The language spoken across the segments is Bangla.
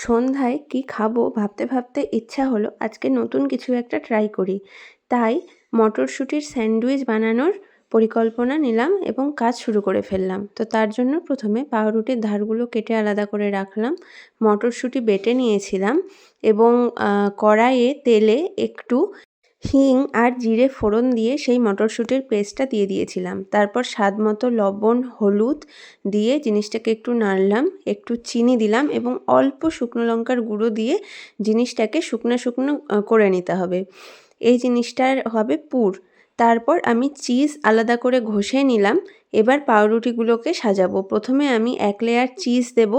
সন্ধ্যায় কি খাবো ভাবতে ভাবতে ইচ্ছা হলো আজকে নতুন কিছু একটা ট্রাই করি। তাই মটরশুঁটির স্যান্ডউইচ বানানোর পরিকল্পনা নিলাম এবং কাজ শুরু করে ফেললাম। তো তার জন্য প্রথমে পাউরুটির ধারগুলো কেটে আলাদা করে রাখলাম। মটরশুঁটি বেটে নিয়েছিলাম এবং কড়াইয়ে তেলে একটু হিং আর জিরে ফোড়ন দিয়ে সেই মটরশুঁটির পেস্টটা দিয়ে দিয়েছিলাম। তারপর স্বাদ মতো লবণ, হলুদ দিয়ে জিনিসটাকে একটু নাড়লাম, একটু চিনি দিলাম এবং অল্প শুকনো লঙ্কার গুঁড়ো দিয়ে জিনিসটাকে শুকনো শুকনো করে নিতে হবে। এই জিনিসটার হবে পুর। তারপর আমি চিজ আলাদা করে ঘষে নিলাম। এবার পাউরুটিগুলোকে সাজাবো। প্রথমে আমি 1 লেয়ার চিজ দেব,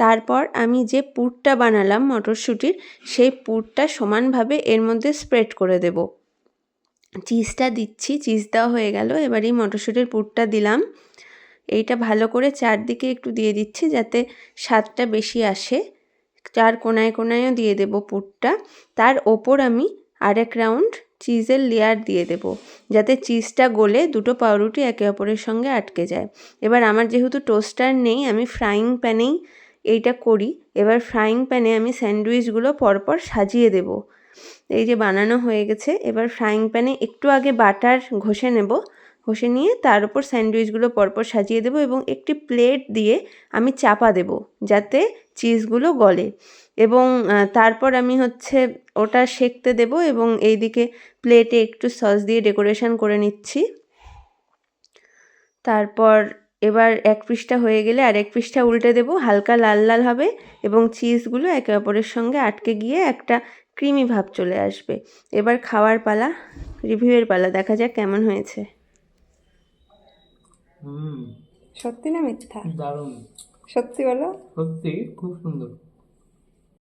তারপর আমি যে পুরটা বানালাম মটরশুঁটির সেই পুরটা সমানভাবে এর মধ্যে স্প্রেড করে দেব। চিজটা দিচ্ছি, চিজ দেওয়া হয়ে গেল। এবার এই মটরশুঁটির পুরটা দিলাম। এইটা ভালো করে চারদিকে একটু দিয়ে দিচ্ছি যাতে স্বাদটা বেশি আসে। চার কোণায় কোণায়ও দিয়ে দেব পুরটা। তার ওপর আমি আরেক রাউন্ড চিজের লেয়ার দিয়ে দেব যাতে চিজটা গলে দুটো পাউরুটি একে অপরের সঙ্গে আটকে যায়। এবার আমার যেহেতু টোস্টার নেই, আমি ফ্রাইং প্যানেই এইটা করি। এবার ফ্রাইং প্যানে আমি স্যান্ডউইচগুলো পরপর সাজিয়ে দেব। এই যে বানানো হয়ে গেছে। এবার ফ্রাইং প্যানে একটু আগে বাটার ঘষে নেব। ঘষে নিয়ে তার উপর স্যান্ডউইচগুলো পরপর সাজিয়ে দেব এবং একটি প্লেট দিয়ে আমি চাপা দেব যাতে চিজগুলো গলে এবং তারপর আমি ওটা সেঁকতে দেব এবং এইদিকে প্লেটে একটু সস দিয়ে ডেকোরেশন করে নিচ্ছি। তারপর এবার এক পৃষ্ঠা হয়ে গেলে আরেক পৃষ্ঠা উল্টে দেব, হালকা লাল লাল হবে এবং চিজগুলো একে অপরের সঙ্গে আটকে গিয়ে একটা ক্রিমি ভাব চলে আসবে। এবার খাওয়ার পালা, রিভিউয়ের পালা। দেখা যাক কেমন হয়েছে। সত্যি না মিথ্যা? দারুণ, সত্যি বলো। সত্যি খুব সুন্দর।